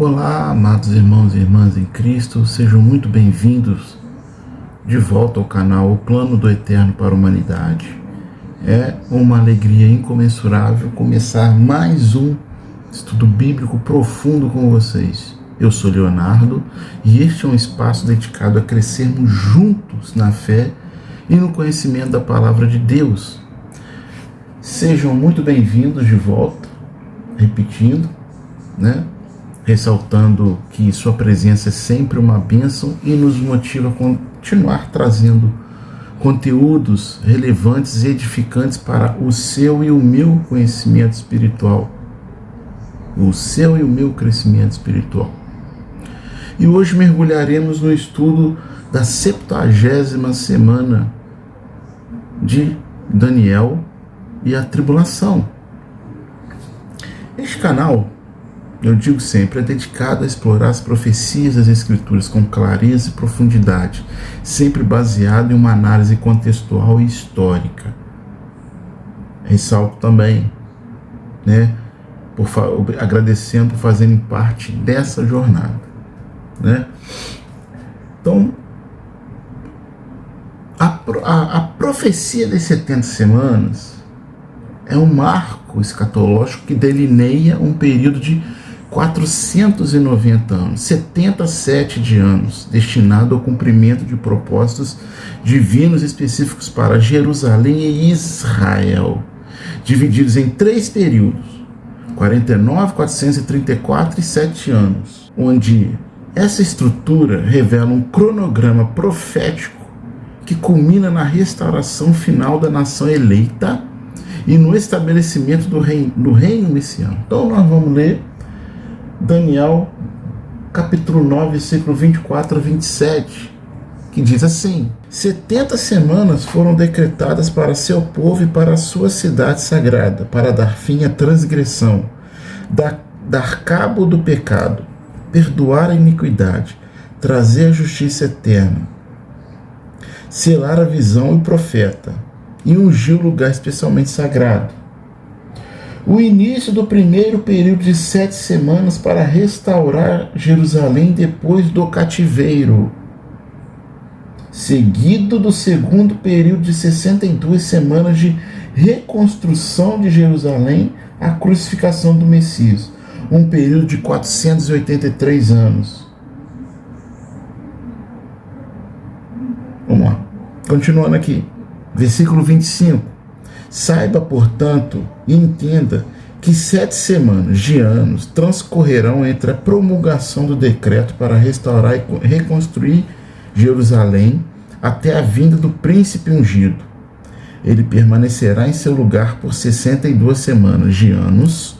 Olá, amados irmãos e irmãs em Cristo, sejam muito bem-vindos de volta ao canal O Plano do Eterno para a Humanidade. É uma alegria incomensurável começar mais um estudo bíblico profundo com vocês. Eu sou Leonardo e este é um espaço dedicado a crescermos juntos na fé e no conhecimento da Palavra de Deus. Sejam muito bem-vindos de volta, repetindo, ressaltando que sua presença é sempre uma bênção e nos motiva a continuar trazendo conteúdos relevantes e edificantes para o seu e o meu conhecimento espiritual. O seu e o meu crescimento espiritual. E hoje mergulharemos no estudo da 70ª semana de Daniel e a tribulação. Este canal, eu digo sempre, é dedicado a explorar as profecias das Escrituras com clareza e profundidade, sempre baseado em uma análise contextual e histórica. Ressalto também, agradecendo por fazerem parte dessa jornada. Então, a profecia das 70 semanas é um marco escatológico que delineia um período de 490 anos, 77 de anos, destinado ao cumprimento de propósitos divinos específicos para Jerusalém e Israel, divididos em 3 períodos, 49, 434 e 7 anos, onde essa estrutura revela um cronograma profético que culmina na restauração final da nação eleita e no estabelecimento do reino messiânico. Então nós vamos ler Daniel capítulo 9, versículo 24 a 27, que diz assim: 70 semanas foram decretadas para seu povo e para a sua cidade sagrada, para dar fim à transgressão, dar cabo do pecado, perdoar a iniquidade, trazer a justiça eterna, selar a visão e o profeta, e ungir o lugar especialmente sagrado. O início do primeiro período de 7 semanas para restaurar Jerusalém depois do cativeiro, seguido do segundo período de 62 semanas de reconstrução de Jerusalém à crucificação do Messias, um período de 483 anos. Vamos lá, continuando aqui, versículo 25. Saiba, portanto, e entenda que 7 semanas de anos transcorrerão entre a promulgação do decreto para restaurar e reconstruir Jerusalém até a vinda do príncipe ungido. Ele permanecerá em seu lugar por 62 semanas de anos,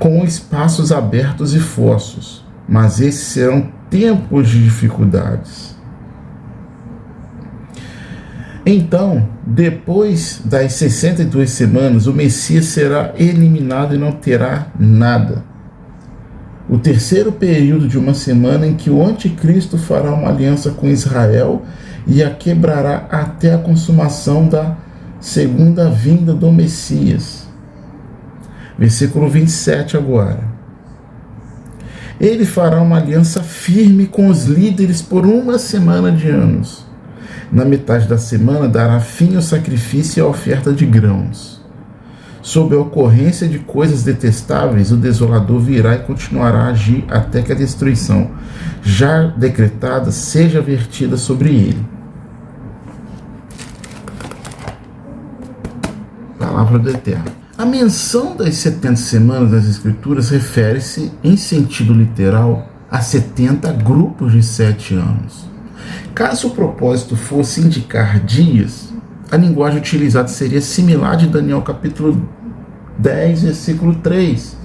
com espaços abertos e fossos, mas esses serão tempos de dificuldades. Então, depois das 62 semanas, o Messias será eliminado e não terá nada. O terceiro período de uma semana em que o anticristo fará uma aliança com Israel e a quebrará até a consumação da segunda vinda do Messias. Versículo 27 agora. Ele fará uma aliança firme com os líderes por 1 semana de anos. Na metade da semana dará fim ao sacrifício e à oferta de grãos. Sob a ocorrência de coisas detestáveis, o desolador virá e continuará a agir até que a destruição, já decretada, seja vertida sobre ele. Palavra do Eterno. A menção das 70 semanas das Escrituras refere-se, em sentido literal, a 70 grupos de 7 anos. Caso o propósito fosse indicar dias, a linguagem utilizada seria similar de Daniel capítulo 10, versículo 3,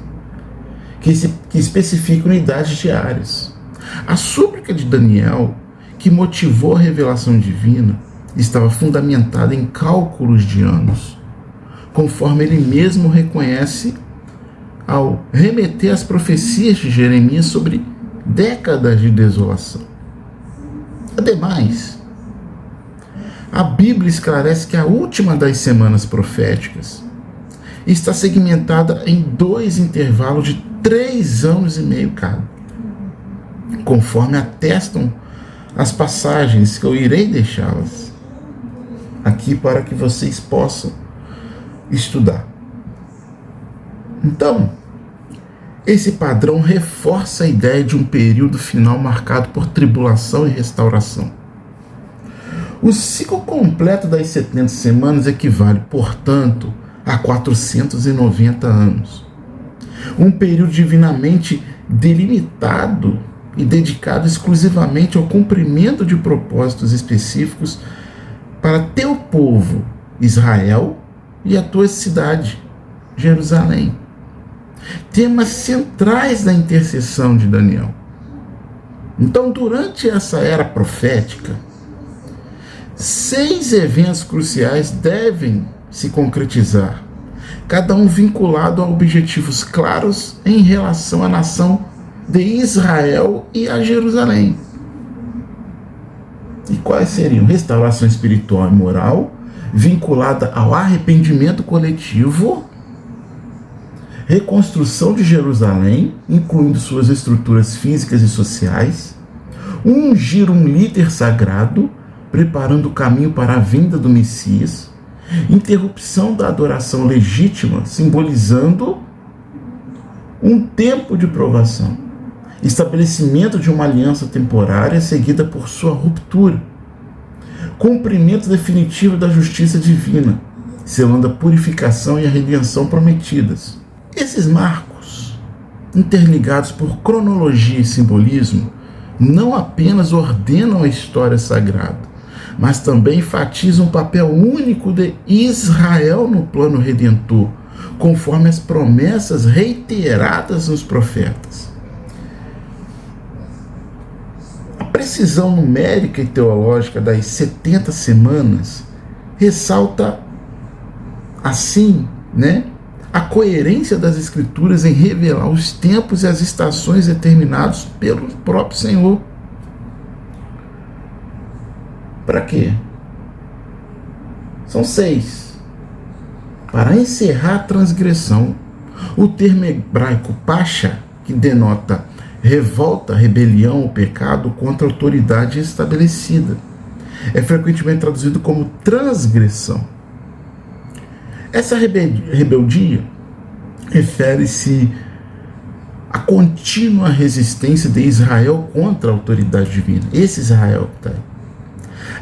que especifica unidades diárias. A súplica de Daniel, que motivou a revelação divina, estava fundamentada em cálculos de anos, conforme ele mesmo reconhece ao remeter às profecias de Jeremias sobre décadas de desolação. Ademais, a Bíblia esclarece que a última das semanas proféticas está segmentada em 2 intervalos de 3 anos e meio cada, conforme atestam as passagens que eu irei deixá-las aqui para que vocês possam estudar. Então, esse padrão reforça a ideia de um período final marcado por tribulação e restauração. O ciclo completo das 70 semanas equivale, portanto, a 490 anos. Um período divinamente delimitado e dedicado exclusivamente ao cumprimento de propósitos específicos para teu povo, Israel, e a tua cidade, Jerusalém. Temas centrais da intercessão de Daniel. Então, durante essa era profética, 6 eventos cruciais devem se concretizar, cada um vinculado a objetivos claros em relação à nação de Israel e a Jerusalém. E quais seriam? Restauração espiritual e moral, vinculada ao arrependimento coletivo, reconstrução de Jerusalém, incluindo suas estruturas físicas e sociais, ungir um líder sagrado, preparando o caminho para a vinda do Messias, interrupção da adoração legítima, simbolizando um tempo de provação, estabelecimento de uma aliança temporária seguida por sua ruptura, cumprimento definitivo da justiça divina, selando a purificação e a redenção prometidas. Esses marcos, interligados por cronologia e simbolismo, não apenas ordenam a história sagrada, mas também enfatizam o papel único de Israel no plano redentor, conforme as promessas reiteradas nos profetas. A precisão numérica e teológica das 70 semanas ressalta, assim, a coerência das Escrituras em revelar os tempos e as estações determinados pelo próprio Senhor. Para quê? São 6. Para encerrar a transgressão, o termo hebraico pasha, que denota revolta, rebelião ou pecado contra a autoridade estabelecida, é frequentemente traduzido como transgressão. Essa rebeldia refere-se à contínua resistência de Israel contra a autoridade divina. Esse Israel que está aí.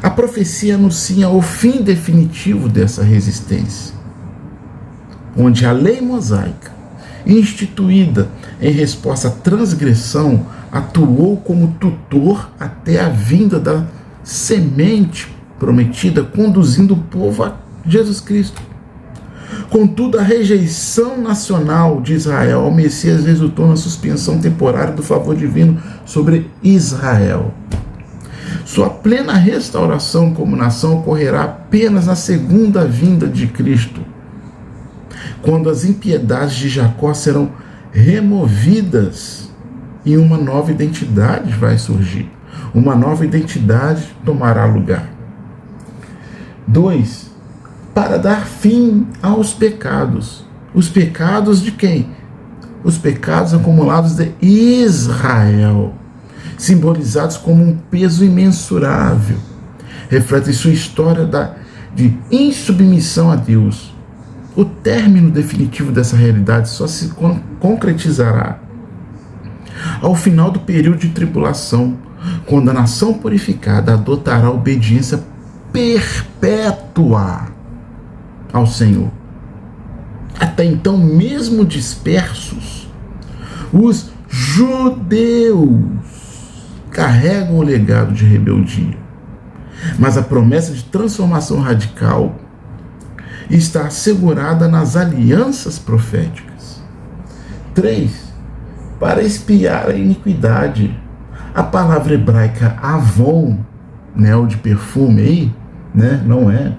A profecia anuncia o fim definitivo dessa resistência, onde a lei mosaica, instituída em resposta à transgressão, atuou como tutor até a vinda da semente prometida, conduzindo o povo a Jesus Cristo. Contudo, a rejeição nacional de Israel ao Messias resultou na suspensão temporária do favor divino sobre Israel. Sua plena restauração como nação ocorrerá apenas na segunda vinda de Cristo, quando as impiedades de Jacó serão removidas e uma nova identidade vai surgir. Uma nova identidade tomará lugar. 2. Para dar fim aos pecados. Os pecados de quem? Os pecados acumulados de Israel, simbolizados como um peso imensurável, refletem sua história de insubmissão a Deus. O término definitivo dessa realidade só se concretizará ao final do período de tribulação, quando a nação purificada adotará obediência perpétua ao Senhor. Até então, mesmo dispersos, os judeus carregam o legado de rebeldia, mas a promessa de transformação radical está assegurada nas alianças proféticas. 3. Para expiar a iniquidade. A palavra hebraica avon, o de perfume aí, não é,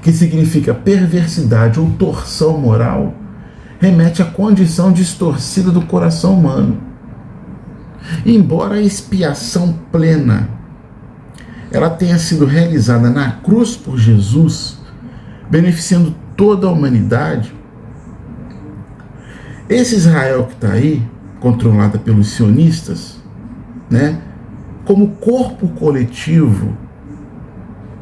que significa perversidade ou torção moral, remete à condição distorcida do coração humano. Embora a expiação plena ela tenha sido realizada na cruz por Jesus, beneficiando toda a humanidade, esse Israel que está aí controlada pelos sionistas, né? Como corpo coletivo,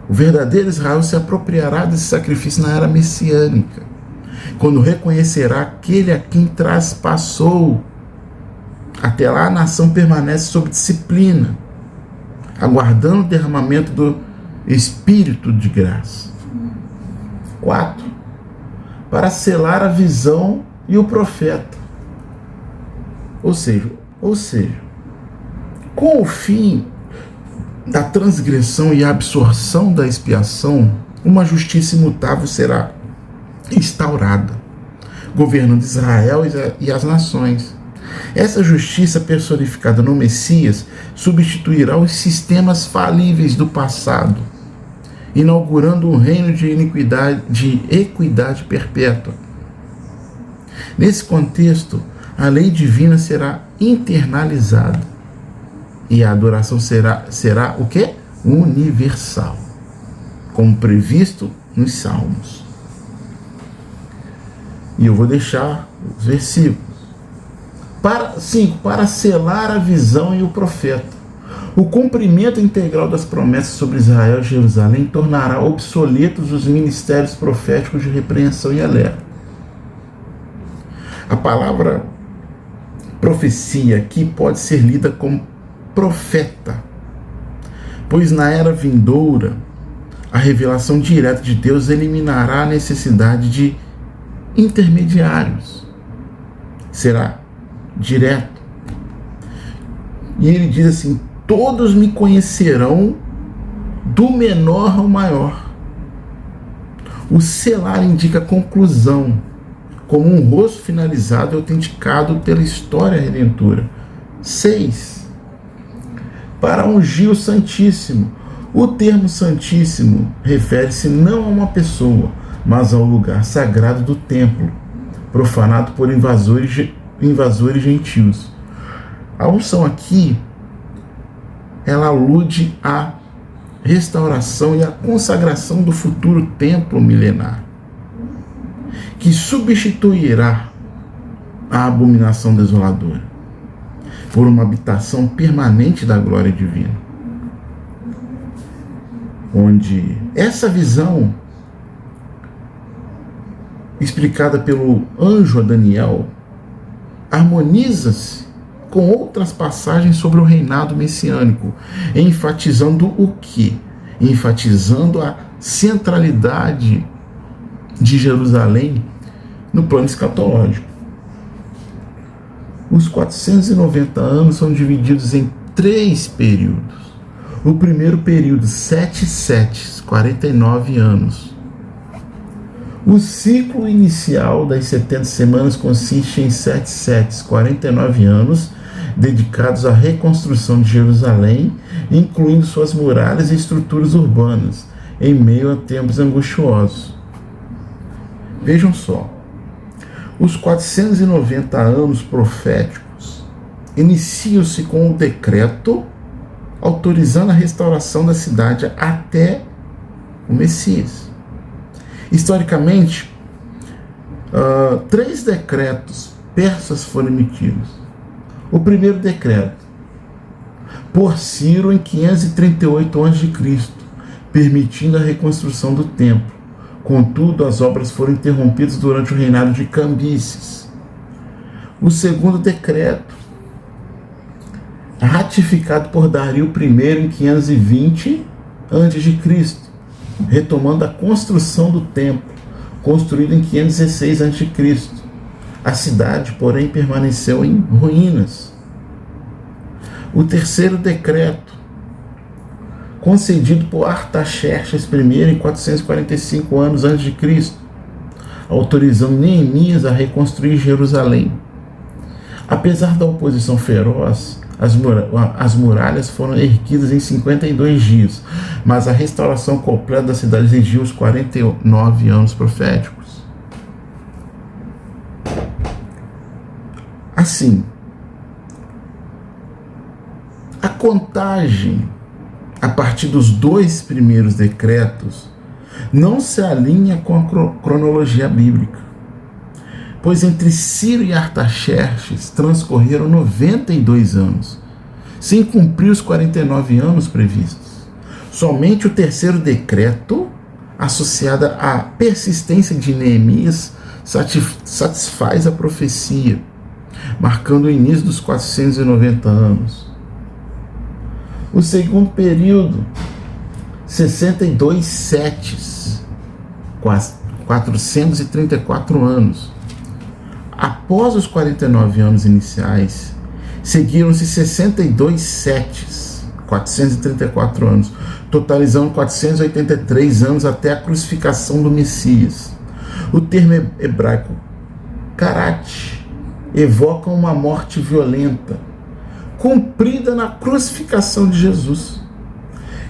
o verdadeiro Israel se apropriará desse sacrifício na era messiânica, quando reconhecerá aquele a quem traspassou. Até lá a nação permanece sob disciplina, aguardando o derramamento do Espírito de graça. 4. Para selar a visão e o profeta. Ou seja, com o fim da transgressão e a absorção da expiação, uma justiça imutável será instaurada, governando Israel e as nações. Essa justiça personificada no Messias substituirá os sistemas falíveis do passado, inaugurando um reino de equidade perpétua. Nesse contexto, a lei divina será internalizada e a adoração será o quê? Universal, como previsto nos Salmos. E eu vou deixar os versículos. Para selar a visão e o profeta. O cumprimento integral das promessas sobre Israel e Jerusalém tornará obsoletos os ministérios proféticos de repreensão e alerta. A palavra profecia aqui pode ser lida como profeta, pois na era vindoura, a revelação direta de Deus eliminará a necessidade de intermediários. Será direto. E ele diz assim: todos me conhecerão, do menor ao maior. O selar indica conclusão, como um rosto finalizado e autenticado pela história redentora. 6. Para ungir o Santíssimo. O termo Santíssimo refere-se não a uma pessoa, mas ao lugar sagrado do templo, profanado por invasores gentios. A unção aqui, ela alude à restauração e à consagração do futuro templo milenar, que substituirá a abominação desoladora por uma habitação permanente da glória divina, onde essa visão, explicada pelo anjo a Daniel, harmoniza-se com outras passagens sobre o reinado messiânico, enfatizando o quê? Enfatizando a centralidade de Jerusalém no plano escatológico. Os 490 anos são divididos em 3 períodos. O primeiro período, 7 setes, 49 anos. O ciclo inicial das 70 semanas consiste em 7 setes, 49 anos, dedicados à reconstrução de Jerusalém, incluindo suas muralhas e estruturas urbanas, em meio a tempos angustiosos. Vejam só, os 490 anos proféticos iniciam-se com um decreto autorizando a restauração da cidade até o Messias. Historicamente, 3 decretos persas foram emitidos. O primeiro decreto, por Ciro em 538 a.C., permitindo a reconstrução do templo. Contudo, as obras foram interrompidas durante o reinado de Cambises. O segundo decreto, ratificado por Dario I em 520 a.C., retomando a construção do templo, construído em 516 a.C. A cidade, porém, permaneceu em ruínas. O terceiro decreto, concedido por Artaxerxes I em 445 anos a.C., autorizando Neemias a reconstruir Jerusalém. Apesar da oposição feroz, as muralhas foram erguidas em 52 dias, mas a restauração completa da cidade exigiu os 49 anos proféticos. Assim, a contagem a partir dos 2 primeiros decretos não se alinha com a cronologia bíblica. pois entre Ciro e Artaxerxes transcorreram 92 anos, sem cumprir os 49 anos previstos. Somente o terceiro decreto, associado à persistência de Neemias, satisfaz a profecia, marcando o início dos 490 anos. O segundo período, 62 setes, 434 anos. Após os 49 anos iniciais, seguiram-se 62 setes, 434 anos, totalizando 483 anos até a crucificação do Messias. O termo hebraico karat evoca uma morte violenta, cumprida na crucificação de Jesus.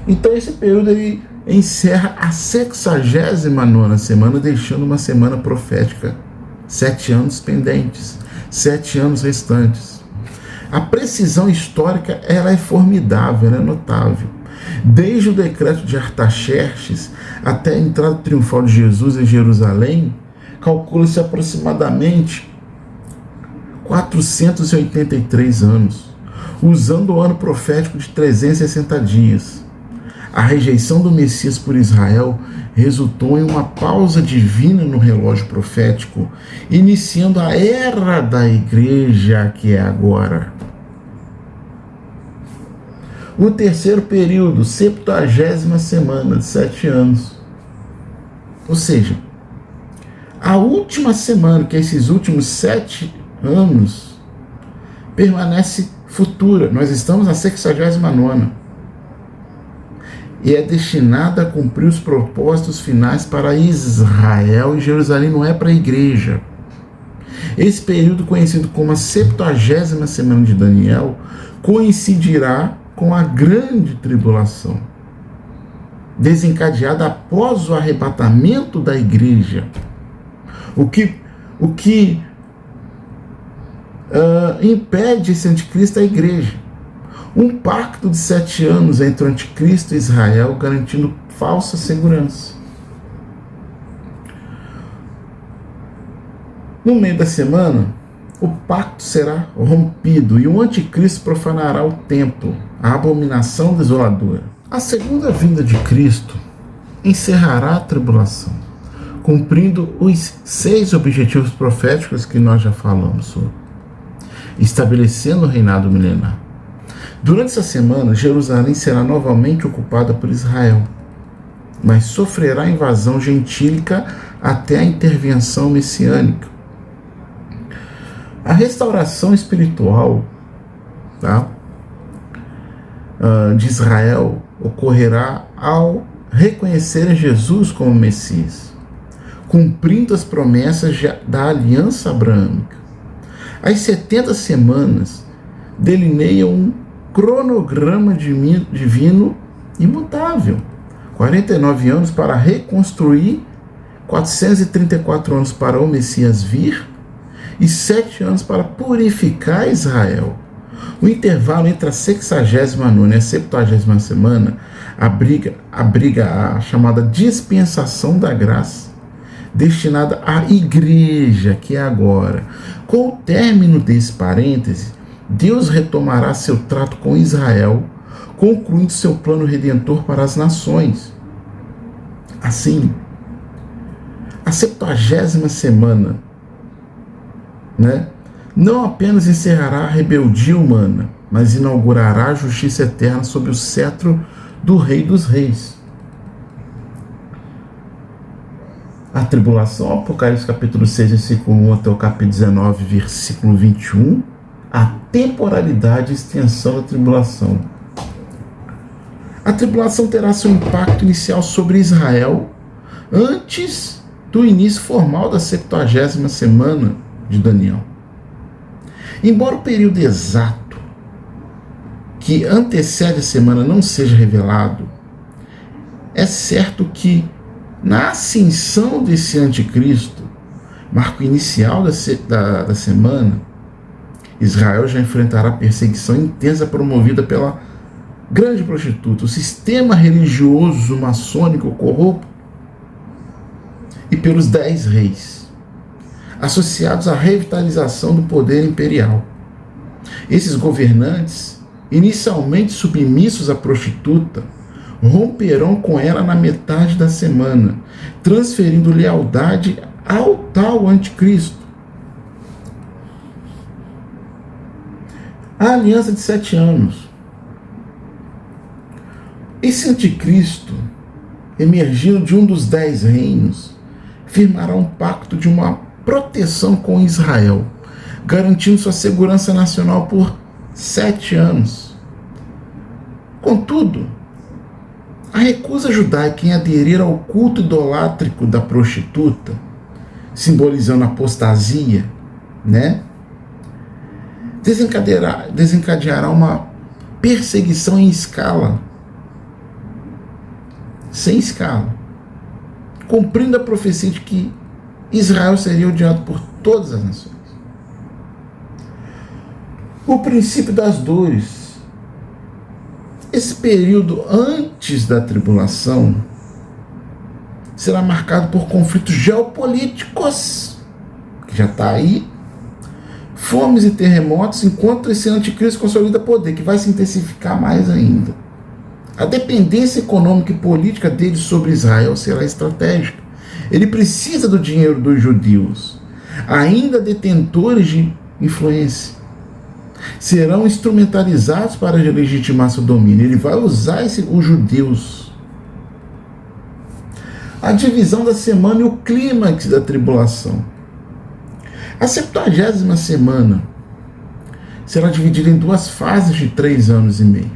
Então esse período aí encerra a 69ª semana, deixando uma semana profética, 7 anos pendentes, 7 anos restantes. A precisão histórica ela é formidável, ela é notável. Desde o decreto de Artaxerxes até a entrada triunfal de Jesus em Jerusalém, calcula-se aproximadamente 483 anos, usando o ano profético de 360 dias. A rejeição do Messias por Israel resultou em uma pausa divina no relógio profético, iniciando a era da igreja que é agora. O terceiro período, 70ª semana de 7 anos. Ou seja, a última semana, que é esses últimos 7 anos, permanece futura. Nós estamos na 69ª. E é destinada a cumprir os propósitos finais para Israel, e Jerusalém não é para a igreja. Esse período, conhecido como a 70ª semana de Daniel, coincidirá com a grande tribulação, desencadeada após o arrebatamento da igreja. O que impede esse anticristo é a igreja. Um pacto de 7 anos entre o anticristo e Israel, garantindo falsa segurança. No meio da semana, o pacto será rompido e o anticristo profanará o templo, a abominação desoladora. A segunda vinda de Cristo encerrará a tribulação, cumprindo os 6 objetivos proféticos que nós já falamos sobre, estabelecendo o reinado milenar. Durante essa semana, Jerusalém será novamente ocupada por Israel, mas sofrerá invasão gentílica até a intervenção messiânica. A restauração espiritual, de Israel ocorrerá ao reconhecer Jesus como Messias, cumprindo as promessas da aliança abrâmica. As 70 semanas delineiam um cronograma divino imutável. 49 anos para reconstruir, 434 anos para o Messias vir e 7 anos para purificar Israel. O intervalo entre a 69ª e a 70ª semana abriga a chamada dispensação da graça, destinada à igreja que é agora. Com o término desse parêntese, Deus retomará seu trato com Israel, concluindo seu plano redentor para as nações. Assim, a 70ª semana, não apenas encerrará a rebeldia humana, mas inaugurará a justiça eterna sob o cetro do Rei dos Reis. A tribulação, Apocalipse capítulo 6, versículo 1 até o capítulo 19, versículo 21, a temporalidade e extensão da tribulação. A tribulação terá seu impacto inicial sobre Israel antes do início formal da 70ª semana de Daniel. Embora o período exato que antecede a semana não seja revelado, é certo que na ascensão desse anticristo, marco inicial da semana, Israel já enfrentará perseguição intensa promovida pela grande prostituta, o sistema religioso maçônico corrupto e pelos 10 reis. associados à revitalização do poder imperial. Esses governantes, inicialmente submissos à prostituta, romperão com ela na metade da semana, transferindo lealdade ao tal anticristo. A aliança de 7 anos. Esse anticristo, emergindo de um dos 10 reinos, firmará um pacto de uma proteção com Israel, garantindo sua segurança nacional por 7 anos. Contudo, a recusa judaica em aderir ao culto idolátrico da prostituta, simbolizando a apostasia, desencadeará uma perseguição em escala, sem escala, cumprindo a profecia de que Israel seria odiado por todas as nações. O princípio das dores. Esse período antes da tribulação será marcado por conflitos geopolíticos, que já está aí, fomes e terremotos, enquanto esse anticristo consolida poder, que vai se intensificar mais ainda. A dependência econômica e política dele sobre Israel será estratégica. Ele precisa do dinheiro dos judeus, ainda detentores de influência. Serão instrumentalizados para legitimar seu domínio. Ele vai usar os judeus. A divisão da semana e o clímax da tribulação. A 70ª semana será dividida em 2 fases de 3 anos e meio,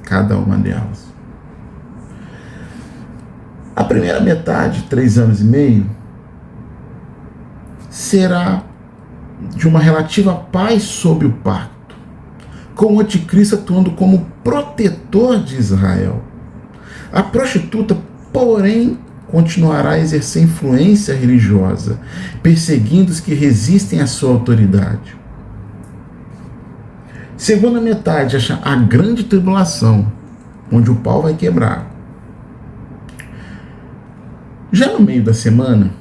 cada uma delas. A primeira metade, 3 anos e meio, será de uma relativa paz sob o pacto, com o anticristo atuando como protetor de Israel. A prostituta, porém, continuará a exercer influência religiosa, perseguindo os que resistem à sua autoridade. Segunda metade, a grande tribulação, onde o pau vai quebrar. Já no meio da semana,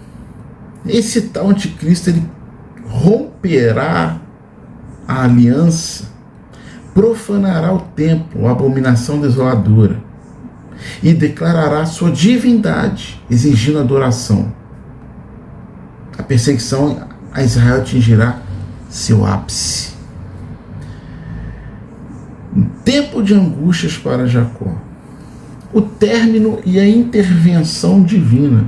esse tal anticristo ele romperá a aliança, profanará o templo, a abominação desoladora, e declarará sua divindade, exigindo adoração. A perseguição a Israel atingirá seu ápice. Um tempo de angústias para Jacó. O término e a intervenção divina.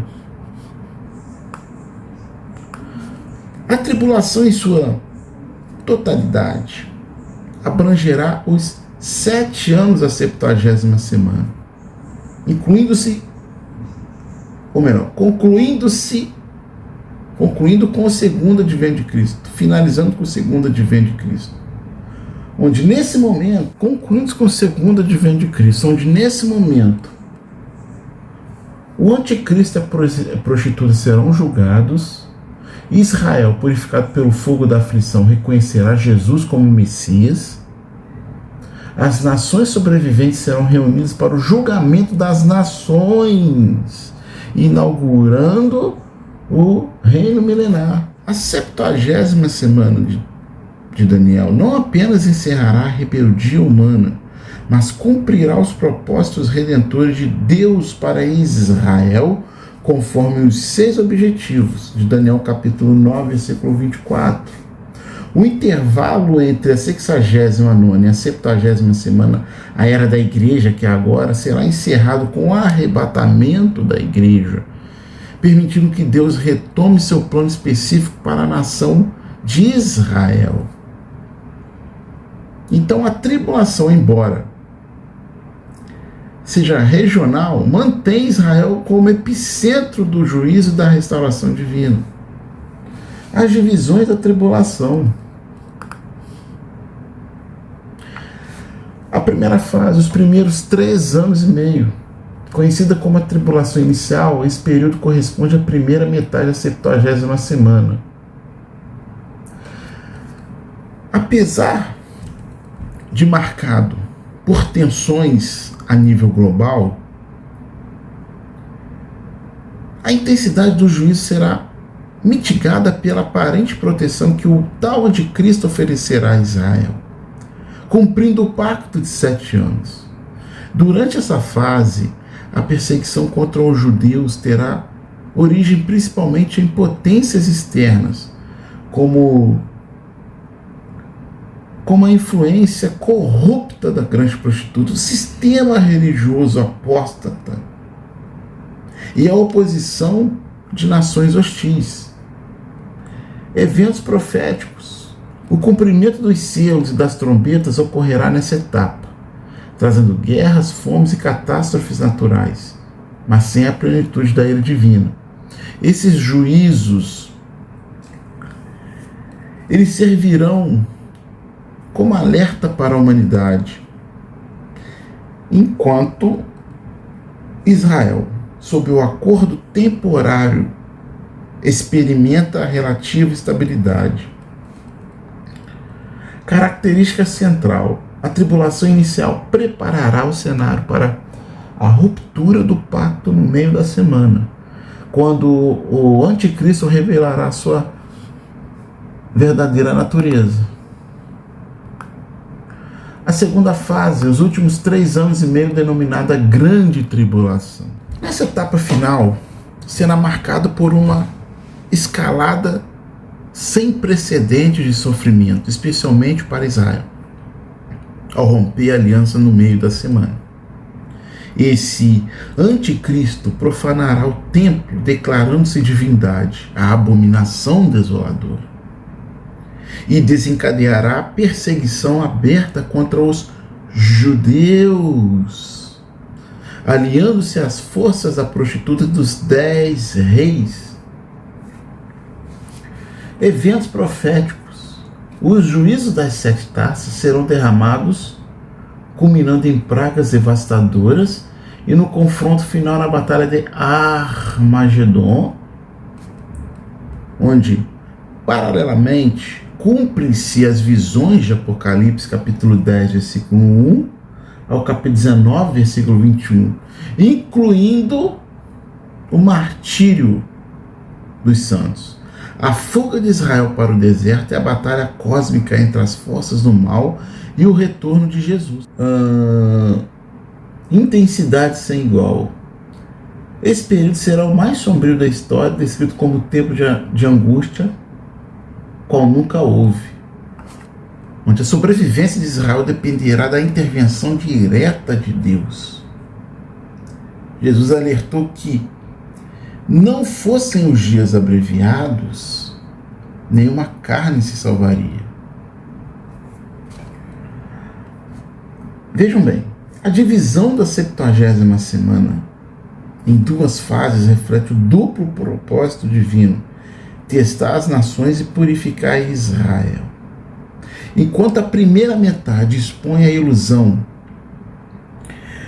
A tribulação em sua totalidade abrangerá os 7 anos da 70ª semana, concluindo com o segundo advento de Cristo, finalizando com o segundo advento de Cristo. Onde nesse momento, o anticristo e a prostituta serão julgados. Israel, purificado pelo fogo da aflição, reconhecerá Jesus como Messias. As nações sobreviventes serão reunidas para o julgamento das nações, inaugurando o reino milenar. A 70ª semana de Daniel não apenas encerrará a rebeldia humana, mas cumprirá os propósitos redentores de Deus para Israel, conforme os 6 objetivos de Daniel capítulo 9, versículo 24. O intervalo entre a 69ª e a 70ª semana, a era da igreja, que é agora, será encerrado com o arrebatamento da igreja, permitindo que Deus retome seu plano específico para a nação de Israel. Então a tribulação, embora seja regional, mantém Israel como epicentro do juízo e da restauração divina. As divisões da tribulação. A primeira fase, os primeiros 3 anos e meio, conhecida como a tribulação inicial, esse período corresponde à primeira metade da 70ª semana. Apesar de marcado por tensões a nível global, a intensidade do juízo será mitigada pela aparente proteção que o tal anticristo oferecerá a Israel, cumprindo o pacto de 7 anos. Durante essa fase, a perseguição contra os judeus terá origem principalmente em potências externas, como a influência corrupta da grande prostituta, o sistema religioso apóstata e a oposição de nações hostis. Eventos proféticos. O cumprimento dos selos e das trombetas ocorrerá nessa etapa, trazendo guerras, fomes e catástrofes naturais, mas sem a plenitude da ira divina. Esses juízos, eles servirão como alerta para a humanidade, enquanto Israel, sob o acordo temporário, experimenta a relativa estabilidade. Característica central: a tribulação inicial preparará o cenário para a ruptura do pacto no meio da semana, quando o anticristo revelará sua verdadeira natureza. A segunda fase, os últimos 3 anos e meio, denominada Grande Tribulação. Nessa etapa final, será marcado por uma escalada sem precedentes de sofrimento, especialmente para Israel, ao romper a aliança no meio da semana. Esse anticristo profanará o templo, declarando-se divindade, a abominação desoladora, e desencadeará a perseguição aberta contra os judeus, aliando-se às forças da prostituta dos 10 reis. Eventos proféticos. Os juízos das 7 taças serão derramados, culminando em pragas devastadoras e no confronto final na batalha de Armagedon, onde, paralelamente, cumprem-se as visões de Apocalipse, capítulo 10, versículo 1, ao capítulo 19, versículo 21, incluindo o martírio dos santos, a fuga de Israel para o deserto e a batalha cósmica entre as forças do mal e o retorno de Jesus. Intensidade sem igual. Esse período será o mais sombrio da história, descrito como tempo de angústia, qual nunca houve, onde a sobrevivência de Israel dependerá da intervenção direta de Deus. Jesus alertou que não fossem os dias abreviados, nenhuma carne se salvaria. Vejam bem, a divisão da 70ª semana em 2 fases reflete o duplo propósito divino: testar as nações e purificar Israel. Enquanto a primeira metade expõe a ilusão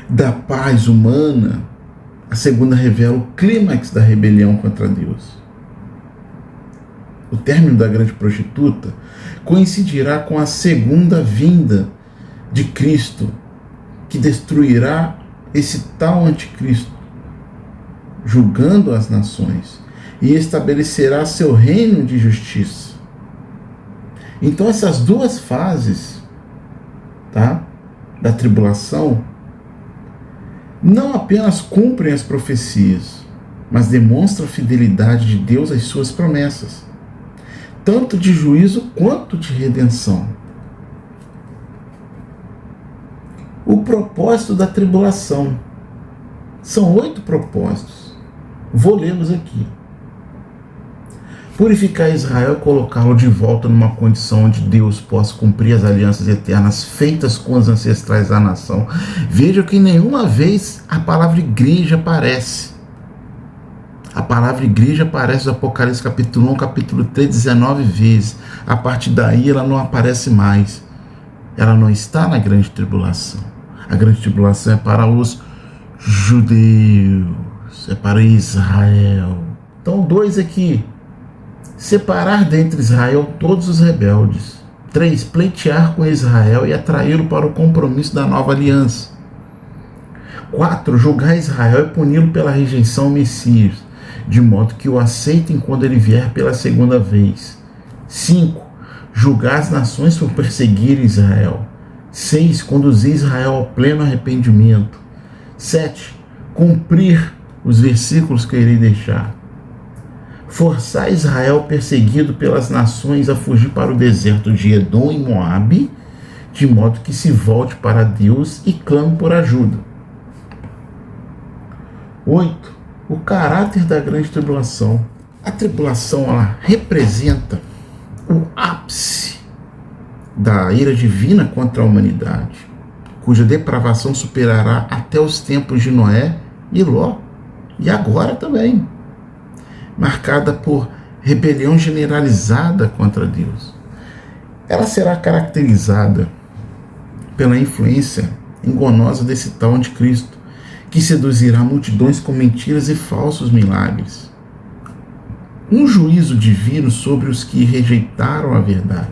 da paz humana, a segunda revela o clímax da rebelião contra Deus. O término da grande prostituta coincidirá com a segunda vinda de Cristo, que destruirá esse tal anticristo, julgando as nações, e estabelecerá seu reino de justiça. Então essas 2 fases, da tribulação não apenas cumprem as profecias, mas demonstram a fidelidade de Deus às suas promessas, tanto de juízo quanto de redenção. O propósito da tribulação. São 8 propósitos. Vou lê-los aqui. Purificar Israel e colocá-lo de volta numa condição onde Deus possa cumprir as alianças eternas feitas com os ancestrais da nação. Veja que nenhuma vez a palavra igreja aparece. A palavra igreja aparece no Apocalipse capítulo 1, capítulo 3, 19 vezes. A partir daí ela não aparece mais. Ela não está na grande tribulação. A grande tribulação é para os judeus, é para Israel. Então 2 aqui. Separar dentre Israel todos os rebeldes. 3. Pleitear com Israel e atraí-lo para o compromisso da nova aliança. 4. Julgar Israel e puni-lo pela rejeição ao Messias. de modo que o aceitem quando ele vier pela segunda vez. 5. Julgar as nações por perseguirem Israel. 6. Conduzir Israel ao pleno arrependimento. 7. Cumprir os versículos que eu irei deixar. Forçar Israel perseguido pelas nações a fugir para o deserto de Edom e Moabe, de modo que se volte para Deus e clame por ajuda. 8. O caráter da grande tribulação. A tribulação, ela representa o ápice da ira divina contra a humanidade, cuja depravação superará até os tempos de Noé e Ló, e agora também, marcada por rebelião generalizada contra Deus. Ela será caracterizada pela influência enganosa desse tal anticristo, que seduzirá multidões com mentiras e falsos milagres. Um juízo divino sobre os que rejeitaram a verdade.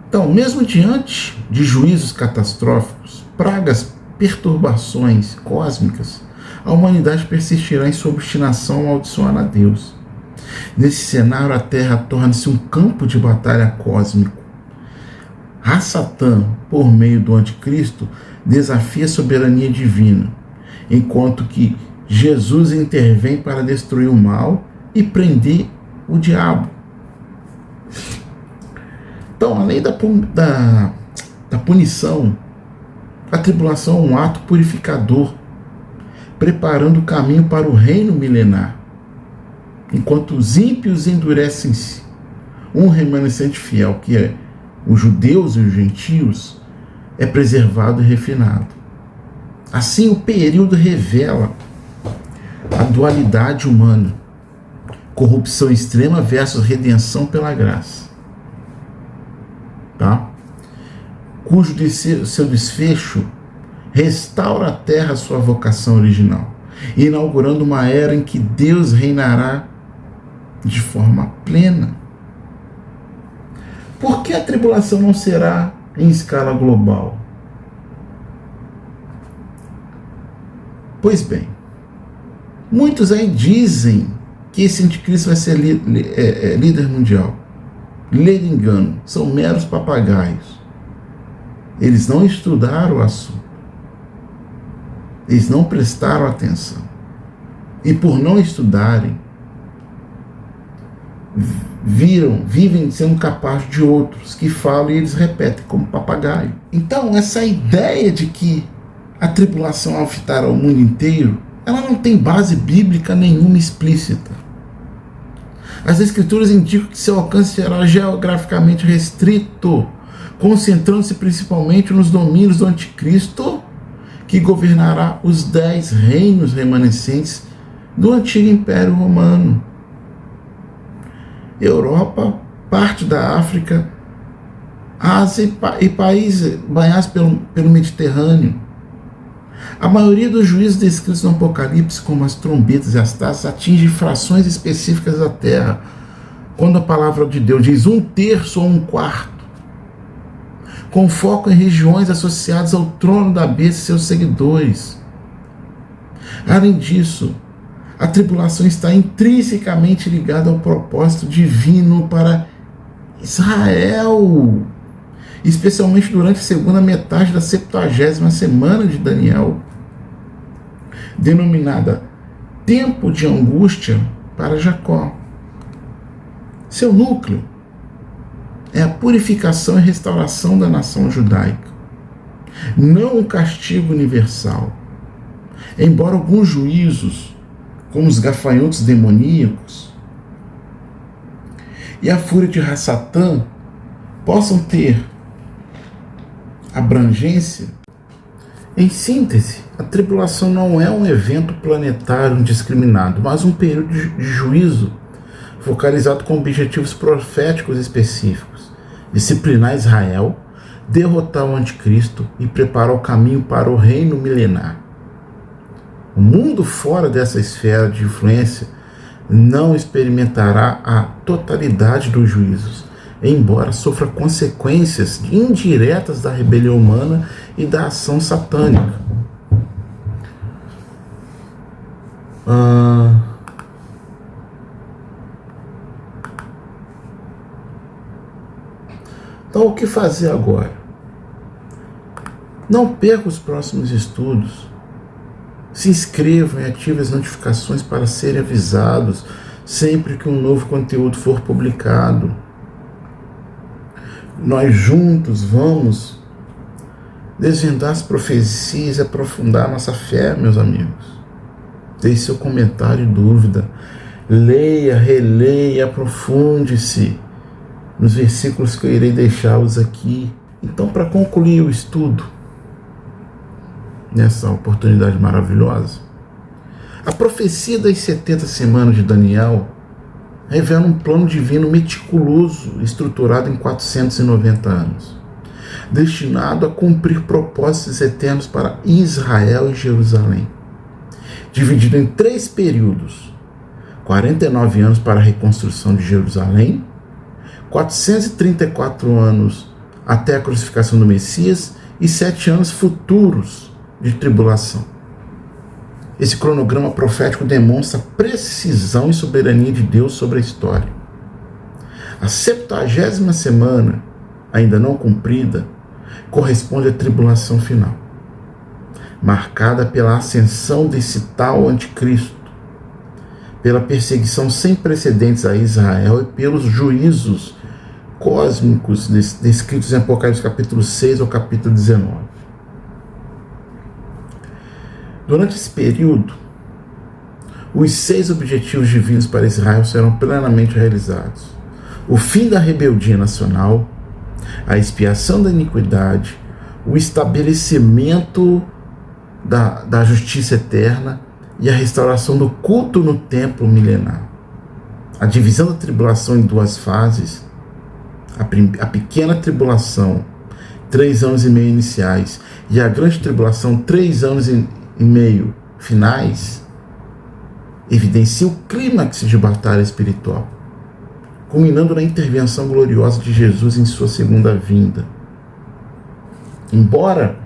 Então, mesmo diante de juízos catastróficos, pragas, perturbações cósmicas, a humanidade persistirá em sua obstinação amaldiçoando a Deus. Nesse cenário, a Terra torna-se um campo de batalha cósmico. Satã, por meio do anticristo, desafia a soberania divina, enquanto que Jesus intervém para destruir o mal e prender o diabo. Então, além da punição, a tribulação é um ato purificador, preparando o caminho para o reino milenar. Enquanto os ímpios endurecem-se, um remanescente fiel, que é os judeus e os gentios, é preservado e refinado. Assim, o período revela a dualidade humana, corrupção extrema versus redenção pela graça, tá? Cujo seu desfecho restaura a terra à sua vocação original, inaugurando uma era em que Deus reinará de forma plena. Por que a tribulação não será em escala global? Pois bem, muitos aí dizem que esse anticristo vai ser líder mundial. Lê de engano, são meros papagaios. Eles não estudaram o assunto. Eles não prestaram atenção. E por não estudarem, vivem sendo capazes de outros que falam e eles repetem como papagaio. Então, essa ideia de que a tribulação afetará o mundo inteiro, ela não tem base bíblica nenhuma explícita. As escrituras indicam que seu alcance será geograficamente restrito, concentrando-se principalmente nos domínios do anticristo, que governará os 10 reinos remanescentes do antigo Império Romano. Europa, parte da África, Ásia e países banhados pelo Mediterrâneo. A maioria dos juízos descritos no Apocalipse, como as trombetas e as taças, atinge frações específicas da terra, quando a palavra de Deus diz 1/3 ou 1/4, com foco em regiões associadas ao trono da besta e seus seguidores. Além disso, a tribulação está intrinsecamente ligada ao propósito divino para Israel, especialmente durante a segunda metade da 70ª semana de Daniel, denominada Tempo de Angústia para Jacó. Seu núcleo é a purificação e restauração da nação judaica, não um castigo universal. Embora alguns juízos, como os gafanhotos demoníacos e a fúria de Satã, possam ter abrangência, em síntese, a tribulação não é um evento planetário indiscriminado, mas um período de juízo focalizado com objetivos proféticos específicos: disciplinar Israel, derrotar o anticristo e preparar o caminho para o reino milenar. O mundo fora dessa esfera de influência não experimentará a totalidade dos juízos, embora sofra consequências indiretas da rebelião humana e da ação satânica. Então, o que fazer agora? Não perca os próximos estudos. Se inscrevam e ativem as notificações para serem avisados sempre que um novo conteúdo for publicado. Nós juntos vamos desvendar as profecias e aprofundar nossa fé, meus amigos. Deixe seu comentário e dúvida. Leia, releia, aprofunde-se nos versículos que eu irei deixá-los aqui. Então, para concluir o estudo, nessa oportunidade maravilhosa, a profecia das 70 semanas de Daniel revela um plano divino meticuloso, estruturado em 490 anos, destinado a cumprir propósitos eternos para Israel e Jerusalém, dividido em 3 períodos: 49 anos para a reconstrução de Jerusalém, 434 anos até a crucificação do Messias e 7 anos futuros de tribulação. Esse cronograma profético demonstra a precisão e soberania de Deus sobre a história. A 70ª semana, ainda não cumprida, corresponde à tribulação final, marcada pela ascensão desse tal anticristo, pela perseguição sem precedentes a Israel e pelos juízos cósmicos descritos em Apocalipse capítulo 6 ao capítulo 19. Durante esse período, os 6 objetivos divinos para Israel serão plenamente realizados: o fim da rebeldia nacional, a expiação da iniquidade, o estabelecimento da justiça eterna e a restauração do culto no templo milenar. A divisão da tribulação em 2 fases, a pequena tribulação, 3 anos e meio iniciais, e a grande tribulação, 3 anos e meio finais, evidencia o clímax de batalha espiritual, culminando na intervenção gloriosa de Jesus em sua segunda vinda. Embora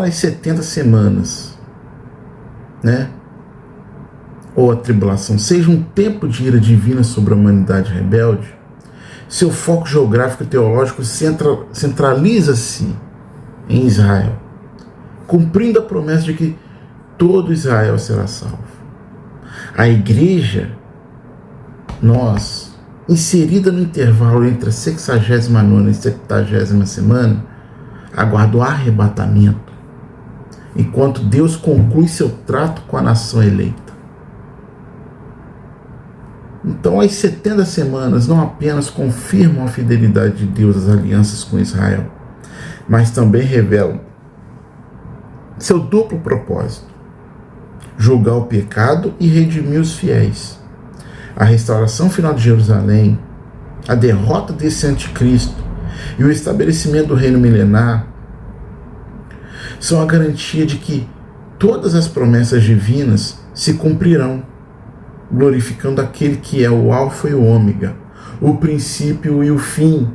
as 70 semanas, ou a tribulação, seja um tempo de ira divina sobre a humanidade rebelde, seu foco geográfico e teológico centraliza-se em Israel, cumprindo a promessa de que todo Israel será salvo. A igreja, nós, inserida no intervalo entre a 69ª e 70ª semana, aguarda o arrebatamento, enquanto Deus conclui seu trato com a nação eleita. Então, as 70 semanas não apenas confirmam a fidelidade de Deus às alianças com Israel, mas também revelam seu duplo propósito: julgar o pecado e redimir os fiéis. A restauração final de Jerusalém, a derrota desse anticristo e o estabelecimento do reino milenar são a garantia de que todas as promessas divinas se cumprirão, glorificando aquele que é o alfa e o ômega, o princípio e o fim.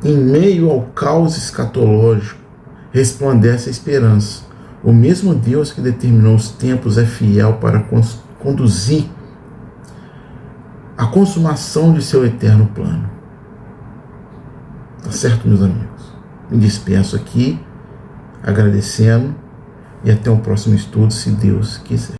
Em meio ao caos escatológico, resplandece a esperança. O mesmo Deus que determinou os tempos é fiel para conduzir a consumação de seu eterno plano. Tá certo, meus amigos? Me despeço aqui, agradecendo, e até o próximo estudo, se Deus quiser.